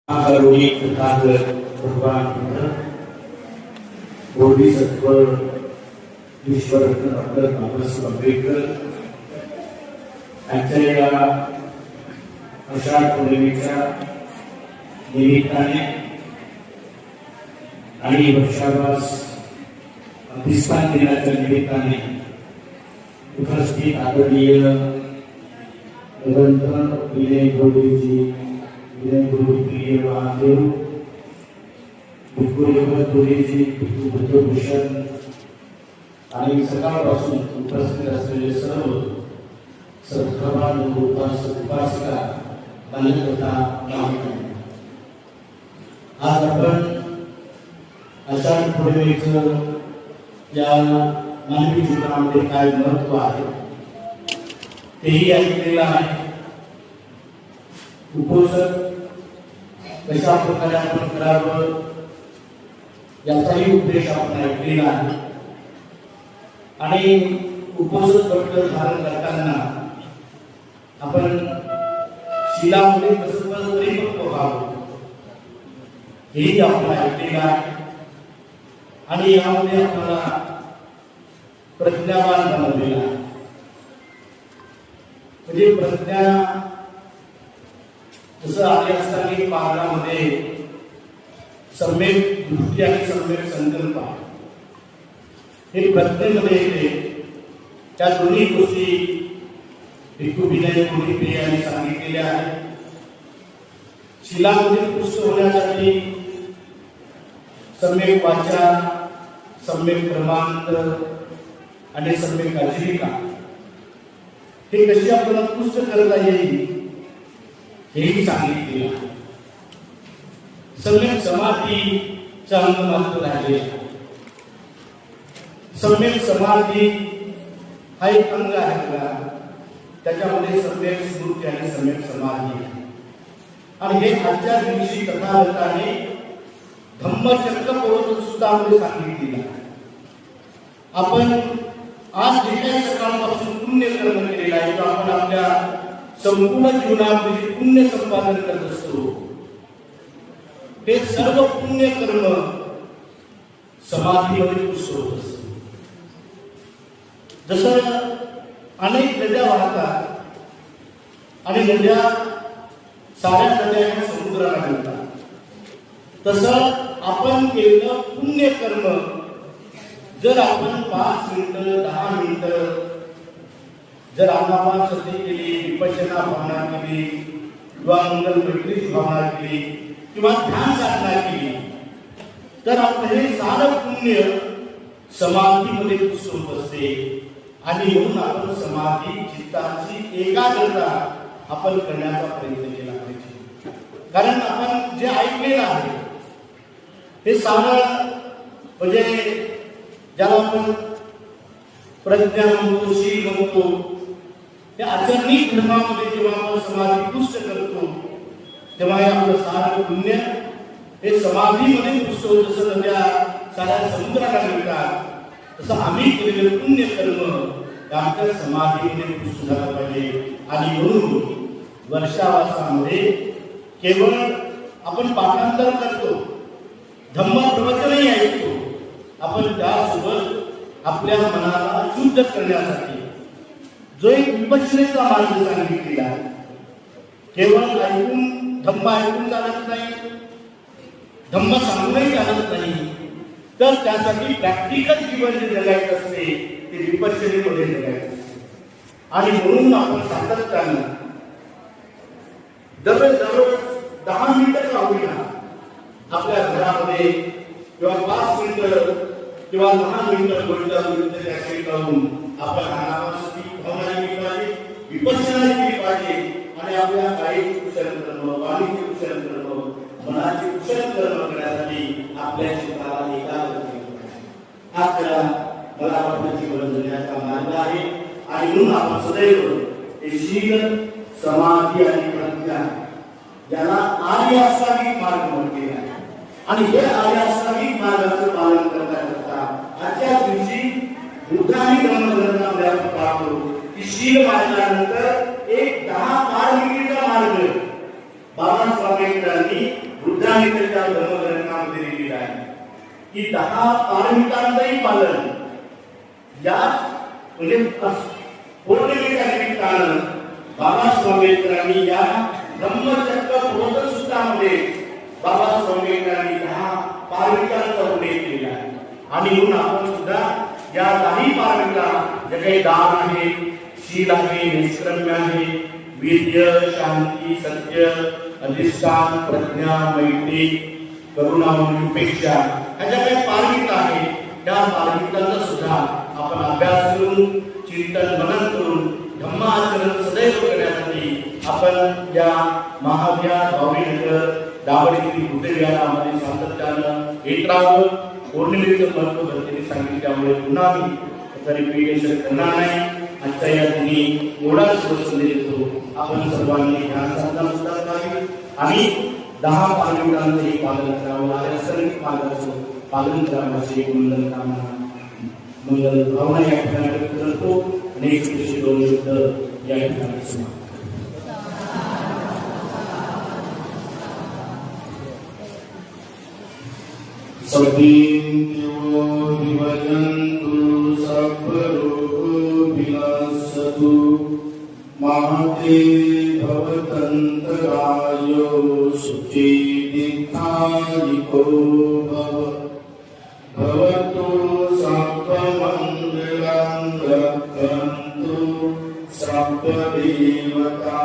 करुणी तथागत भगवान बोधिसत्व ईश्वररत्न डॉक्टर बाबासाहेब आंबेडकर यांच्या या आषाढ पौर्णिमेच्या निमित्ताने आणि वर्षावास अभिस्मान दिनाच्या निमित्ताने उपस्थित आदरणीय विनय गोडीजी विनय गुरुप्रिय महादेव गुरुजी बुद्धभूषण आणि सकाळपासून उपस्थित असलेले सर्व सद्भावान उपासिका बालकथा आज आपण आषाढ पौर्णिमेचं या मानवी जीवनामध्ये काय महत्व आहे तेही ऐकलेलं आहे. उपोषण कशा प्रकारे आपण करावं याचाही उद्देश आपण ऐकलेला आहे आणि उपोषण पत्र धारण करताना आपण शिलामध्ये कसं परिपक्व व्हावं हेही आपण ऐकलेलं आहे आणि यामध्ये आपल्याला प्रज्ञावान बनवलेला आहे. म्हणजे प्रज्ञा जसं आधी असताना पालनामध्ये सम्यक दृष्टी आणि सम्यक संकल्प हे प्रज्ञेमध्ये येते. त्या दोन्ही गोष्टी भिक्खू विनय गुरुप्रिय यांनी सांगितलेल्या आहेत. शिलामध्ये पुष्ट होण्यासाठी सम्यक वाचा, सम्यक क्रमांक आणि सम्यक आजीविका हे कशी आपल्याला पुष्ट करता येईल हेही सांगितले. सम्यक समाधीचा अंग मात्र राहिले. सम्यक समाधी हा एक अंग आहे का त्याच्यामध्ये सम्यक स्मृती आणि सम्यक समाधी आणि हे आजच्या दिवशी तथागताने धम्मचक्र सुद्धा सांगितलेलं आहे. आपण आज जे काही सकाळपासून पुण्य कर्म केलेलं आहे किंवा आपण आपल्या संपूर्ण जीवनामध्ये पुण्य संपादन करत असतो ते सर्व पुण्य कर्म समाधीमध्ये पुष्ट होत असत. जसं अनेक नद्या वाहतात आणि नद्या साऱ्या नद्या समुद्राला मिळतात तसं आपण केलेलं पुण्य कर्म जर आपण 5 मिनिटं 10 मिनिटं जर आनापान सती केली, विपश्यना भावना केली किंवा मंगल मैत्रीची भावना केली किंवा ध्यान साधना केली तर आपलं हे सारं पुण्य समाधीमध्ये पुष्ट होत असते आणि म्हणून आपण समाधी चित्ताची एकाग्रता आपण करण्याचा प्रयत्न केला पाहिजे. कारण आपण जे ऐकलेलं आहे हे सारं म्हणजे ज्याला आपण प्रज्ञा म्हणतो, शील म्हणतो, त्या आचरणिक धर्मामध्ये जेव्हा आपण समाधी पुष्ट करतो तेव्हा हे आपलं सारं पुण्य हे समाधीमध्ये पुष्ट होत. जसं नद्या साऱ्या समुद्राला मिळतात तसं आम्ही केलेलं पुण्य कर्म आमच्या समाधीमध्ये पुष्ट झालं पाहिजे. आणि म्हणून वर्षावासामध्ये केवळ आपण पाठांतर करतो, धम्म प्रवचनही ऐकतो, आपण त्यासोबत आपल्या मनाला शुद्ध करण्यासाठी जो एक विपश्यनेचा मार्ग सांगितलेला आहे. केवळ ऐकून धम्म ऐकून चालत नाही, धम्म सांगूनही चालत नाही, तर त्यासाठी प्रॅक्टिकल जीवन जे जगायचं असते ते विपश्यनेमध्ये जगायचं असते. आणि म्हणून आपण सातत्यानं दररोज 10 मिनिटं का होईना आपल्या घरामध्ये किंवा 5 मिनिटं किंवा 10 मिनिटं गोष्टी त्यासाठी करून आपल्या आनापानाची भावना केली पाहिजे, विपश्यना केली पाहिजे आणि आपल्या कायिक कुशल कर्म, वाणीचे कुशल कर्म, मनाचे कुशल कर्म करण्यासाठी आपल्या चित्ताला एकाग्र केलं पाहिजे. हा खरा मला वाटतं जीवन जगण्याचा मार्ग आहे. आणि म्हणून आपण सदैव हे शील, समाधी आणि प्रज्ञा याला आर्य अष्टांगिक मार्ग म्हटले आहे. आणि हे आर्य अष्टांगिक मार्गाचं पालन करता करता आजच्या दिवशी बुद्धांनी धर्मग्रंथ आपल्याला पाहतो की शील मार्गानंतर एक 10-12 मिनिटाचा मार्ग बाबासाहेब आंबेडकरांनी वृद्धांकरच्या धर्मग्रंथामध्ये लिहिलेलं आहे की 10 पारमितांचंही पालन याच म्हणजे पौर्णिमेच्या निमित्तानं बाबासाहेब आंबेडकरांनी या धम्मचक्र प्रबोधन सूत्रामध्ये बाबासाहेब आंबेडकरांनी 10 पारमितांचा उल्लेख केलेला आहे आणि म्हणून आपण सुद्धा या 10 पारमिता ज्या काही दान आहे, शील आहे, निष्क्रम्य आहे, वीर्य, शांती, सत्य, अधिष्ठान, प्रज्ञा, मैत्री, करुणा, उपेक्षा ह्या ज्या काही पारमिता आहेत त्या पारमितांचा सुद्धा आपण अभ्यास करून चिंतन मनन करून धम्माचरण सदैव करण्यासाठी आपण या महाविहार भावनगर दावडगिरी बुद्धविहारामध्ये सातत्यानं येत राहावं. पौर्णिमेचं महत्व भरतीने सांगितल्यामुळे पुन्हा मी त्याचा रिपिटेशन करणार नाही. आजच्या या दिनी एवढाच संदेश देतो, आपण सर्वांनी ध्यान साधना सुद्धा करावी आणि 10 पारमितांचंही पालन करावं, नैसर्गिक मार्गाचं पालन करावं अशी एक मंगल कामना मंगल भावना या ठिकाणी व्यक्त करतो आणि एक कृषी 2 शब्द या ठिकाणी समाप्त. सद्दिन्यो विभजन्तु सब्बरोगो विनाशतु महते भवतन्तरायो सुचिदीर्घायिको भवतु सर्वमङ्गलं रक्षन्तु सर्वदेवता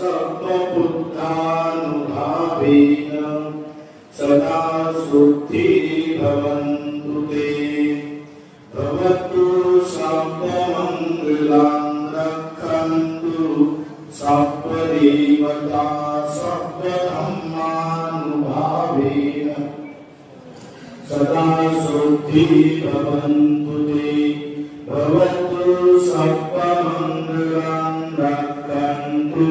सर्वबुद्धानुभावेन सदा शुद्धि भवन्तु ते भवतु सर्वमङ्गलं रक्षन्तु सर्वदेवता सर्वधर्मानुभावेन सदा शुद्धि भवन्तु ते भवतु सर्वमङ्गलं रक्षन्तु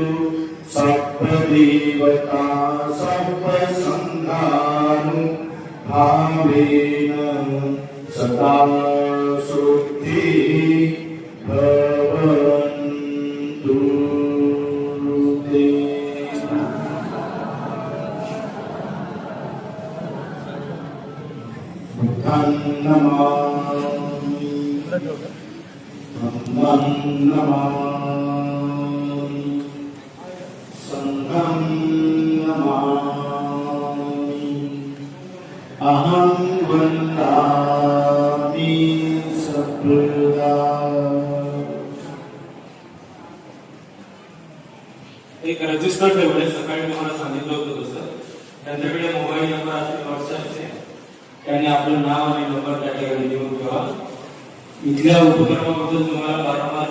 सर्वदेवता सर्वसङ्घानुभावेन सदा शुद्धि भवन्तु ते. बुद्धं नमामि धम्मं नमामि संघं नमामि अहं वन्दामि सद्गुरुदा. एक रजिस्टर ठेवले, सकाळी तुम्हाला सांगितलं होतं तसं. त्यांच्याकडे मोबाईल नंबर असेल व्हॉट्सअपचे, त्यांनी आपलं नाव आणि नंबर त्या ठिकाणी देऊन ठेवा. इथल्या उपक्रमाबद्दल तुम्हाला वारंवार